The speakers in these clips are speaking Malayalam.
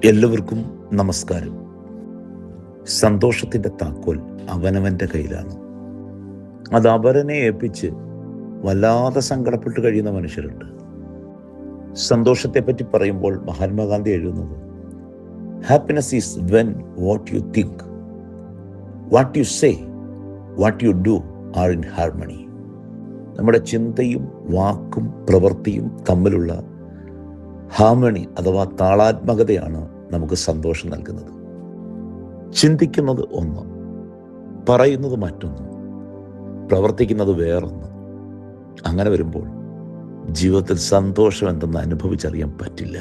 എല്ലാവർക്കും നമസ്കാരം. സന്തോഷത്തിൻ്റെ താക്കോൽ അവനവൻ്റെ കയ്യിലാണ്. അത് അവരനെ ഏൽപ്പിച്ച് വല്ലാതെ സങ്കടപ്പെട്ട് കഴിയുന്ന മനുഷ്യരുണ്ട്. സന്തോഷത്തെപ്പറ്റി പറയുമ്പോൾ മഹാത്മാഗാന്ധി എഴുതുന്നത്, happiness is when what you think, what you say, what you do are in harmony. നമ്മുടെ ചിന്തയും വാക്കും പ്രവൃത്തിയും തമ്മിലുള്ള ഹാർമണി അഥവാ താളാത്മകതയാണ് നമുക്ക് സന്തോഷം നൽകുന്നത്. ചിന്തിക്കുന്നത് ഒന്ന്, പറയുന്നത് മറ്റൊന്ന്, പ്രവർത്തിക്കുന്നത് വേറൊന്ന്. അങ്ങനെ വരുമ്പോൾ ജീവിതത്തിൽ സന്തോഷം എന്തെന്ന് അനുഭവിച്ചറിയാൻ പറ്റില്ല.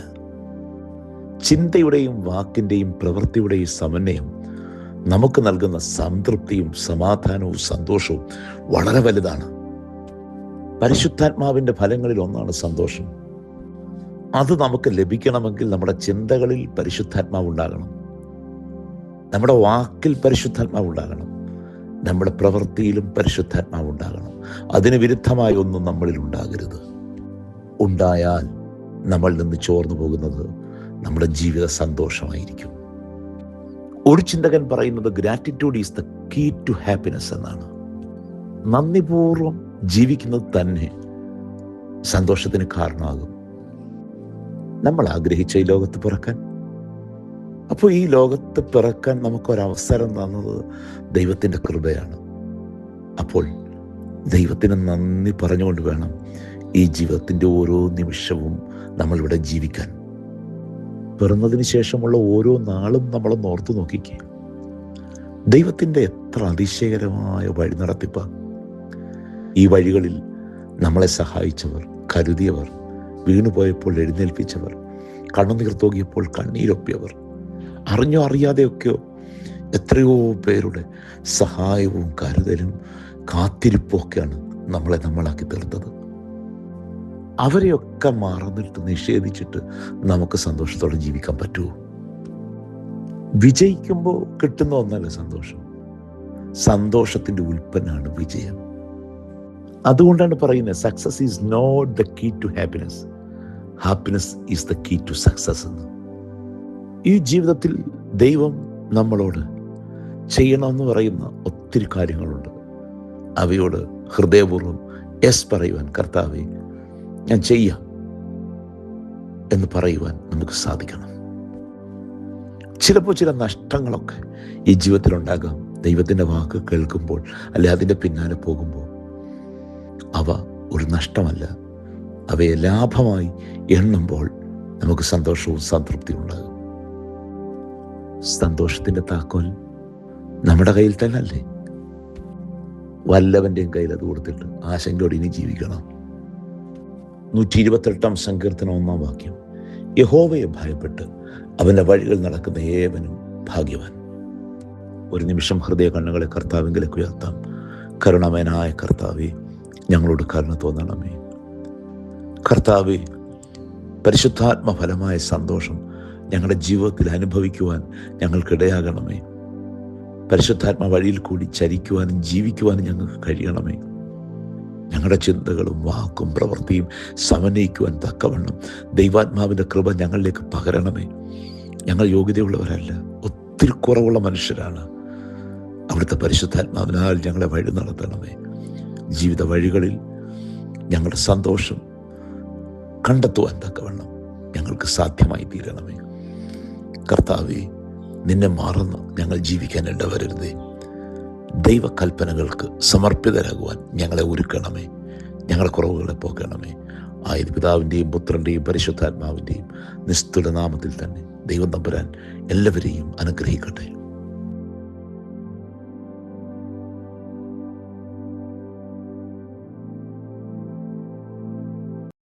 ചിന്തയുടെയും വാക്കിൻ്റെയും പ്രവൃത്തിയുടെയും സമന്വയം നമുക്ക് നൽകുന്ന സംതൃപ്തിയും സമാധാനവും സന്തോഷവും വളരെ വലുതാണ്. പരിശുദ്ധാത്മാവിൻ്റെ ഫലങ്ങളിൽ ഒന്നാണ് സന്തോഷം. അത് നമുക്ക് ലഭിക്കണമെങ്കിൽ നമ്മുടെ ചിന്തകളിൽ പരിശുദ്ധാത്മാവ് ഉണ്ടാകണം, നമ്മുടെ വാക്കിൽ പരിശുദ്ധാത്മാവ് ഉണ്ടാകണം, നമ്മുടെ പ്രവൃത്തിയിലും പരിശുദ്ധാത്മാവ് ഉണ്ടാകണം. അതിന് വിരുദ്ധമായ ഒന്നും നമ്മളിൽ ഉണ്ടാകരുത്. ഉണ്ടായാൽ നമ്മളിൽ നിന്ന് ചോർന്നു പോകുന്നത് നമ്മുടെ ജീവിത സന്തോഷമായിരിക്കും. ഒരു ചിന്തകൻ പറയുന്നത് gratitude is the key to happiness എന്നാണ്. നന്ദിപൂർവം ജീവിക്കുന്നത് തന്നെ സന്തോഷത്തിന് കാരണമാകും. നമ്മൾ ആഗ്രഹിച്ച ഈ ലോകത്ത് പിറക്കാൻ, അപ്പോൾ ഈ ലോകത്ത് പിറക്കാൻ നമുക്കൊരവസരം തന്നത് ദൈവത്തിൻ്റെ കൃപയാണ്. അപ്പോൾ ദൈവത്തിന് നന്ദി പറഞ്ഞുകൊണ്ട് വേണം ഈ ജീവിതത്തിൻ്റെ ഓരോ നിമിഷവും നമ്മളിവിടെ ജീവിക്കാൻ. പിറന്നതിന് ശേഷമുള്ള ഓരോ നാളും നമ്മളൊന്ന് ഓർത്തു നോക്കിക്കേ. ദൈവത്തിൻ്റെ എത്ര അതിശയകരമായ വഴി നടത്തിപ്പാണ്. ഈ വഴികളിൽ നമ്മളെ സഹായിച്ചവർ, കരുതിയവർ, വീണുപോയപ്പോൾ എഴുന്നേൽപ്പിച്ചവർ, കണ്ണുനീർ തോകിയപ്പോൾ കണ്ണീരൊപ്പിയവർ, അറിഞ്ഞോ അറിയാതെയൊക്കെയോ എത്രയോ പേരുടെ സഹായവും കരുതലും കാത്തിരിപ്പും ഒക്കെയാണ് നമ്മളാക്കി തീർത്തത്. അവരെയൊക്കെ മറന്നിട്ട് നിഷേധിച്ചിട്ട് നമുക്ക് സന്തോഷത്തോടെ ജീവിക്കാൻ പറ്റുമോ? വിജയിക്കുമ്പോൾ കിട്ടുന്ന ഒന്നല്ല സന്തോഷം. സന്തോഷത്തിൻ്റെ ഉൽപ്പന്നമാണ് വിജയം. അതുകൊണ്ടാണ് പറയുന്നത്, success is not the key to happiness, happiness is the key to success എന്ന്. ഈ ജീവിതത്തിൽ ദൈവം നമ്മളോട് ചെയ്യണമെന്ന് പറയുന്ന ഒത്തിരി കാര്യങ്ങളുണ്ട്. അവയോട് ഹൃദയപൂർവ്വം യെസ് പറയുവാൻ, കർത്താവേ ഞാൻ ചെയ്യാം എന്ന് പറയുവാൻ നമുക്ക് സാധിക്കണം. ചിലപ്പോൾ ചില നഷ്ടങ്ങളൊക്കെ ഈ ജീവിതത്തിലുണ്ടാകാം. ദൈവത്തിൻ്റെ വാക്ക് കേൾക്കുമ്പോൾ അല്ലെ അതിൻ്റെ പിന്നാലെ പോകുമ്പോൾ അവ ഒരു നഷ്ടമല്ല, അവയെ ലാഭമായി എണ്ണുമ്പോൾ നമുക്ക് സന്തോഷവും സംതൃപ്തിയും ഉണ്ടാകും. സന്തോഷത്തിൻ്റെ താക്കോൽ നമ്മുടെ കയ്യിൽ തന്നെ അല്ലേ? വല്ലവൻ്റെയും കയ്യിൽ അത് കൊടുത്തിട്ട് ആശങ്കയോടെ ഇനി ജീവിക്കണം. 128 സങ്കീർത്തനം 1 വാക്യം, യഹോവയെ ഭയപ്പെട്ട് അവൻ്റെ വഴികൾ നടക്കുന്ന ഏവനും ഭാഗ്യവാൻ. ഒരു നിമിഷം ഹൃദയ കണ്ണുകളെ കർത്താവിലേക്ക് ഉയർത്താം. കരുണാമയനായ കർത്താവേ, ഞങ്ങളോട് കരുണ തോന്നണമേ. കർത്താവേ, പരിശുദ്ധാത്മഫലമായ സന്തോഷം ഞങ്ങളുടെ ജീവിതത്തിൽ അനുഭവിക്കുവാൻ ഞങ്ങൾക്കിടയാകണമേ. പരിശുദ്ധാത്മ വഴിയിൽ കൂടി ചരിക്കുവാനും ജീവിക്കുവാനും ഞങ്ങൾക്ക് കഴിയണമേ. ഞങ്ങളുടെ ചിന്തകളും വാക്കും പ്രവൃത്തിയും സമന്വയിക്കുവാൻ തക്കവണ്ണം ദൈവാത്മാവിൻ്റെ കൃപ ഞങ്ങളിലേക്ക് പകരണമേ. ഞങ്ങൾ യോഗ്യതയുള്ളവരല്ല, ഒത്തിരി കുറവുള്ള മനുഷ്യരാണ്. അവിടുത്തെ പരിശുദ്ധാത്മാവിനാൽ ഞങ്ങളെ വഴി നടത്തണമേ. ജീവിത വഴികളിൽ ഞങ്ങളുടെ സന്തോഷം കണ്ടെത്തുവാൻ തക്കവണ്ണം ഞങ്ങൾക്ക് സാധ്യമായി തീരണമേ. കർത്താവേ, നിന്നെ മറന്ന് ഞങ്ങൾ ജീവിക്കാൻ ഇടവരരുതേ. ദൈവകൽപ്പനകൾക്ക് സമർപ്പിതരാകുവാൻ ഞങ്ങളെ ഒരുക്കണമേ. ഞങ്ങളുടെ കുറവുകളെ പോക്കണമേ. ആയത് പിതാവിൻ്റെയും പുത്രൻ്റെയും പരിശുദ്ധാത്മാവിൻ്റെയും നിസ്തുല നാമത്തിൽ തന്നെ ദൈവം തമ്പുരാൻ എല്ലാവരെയും അനുഗ്രഹിക്കട്ടെ.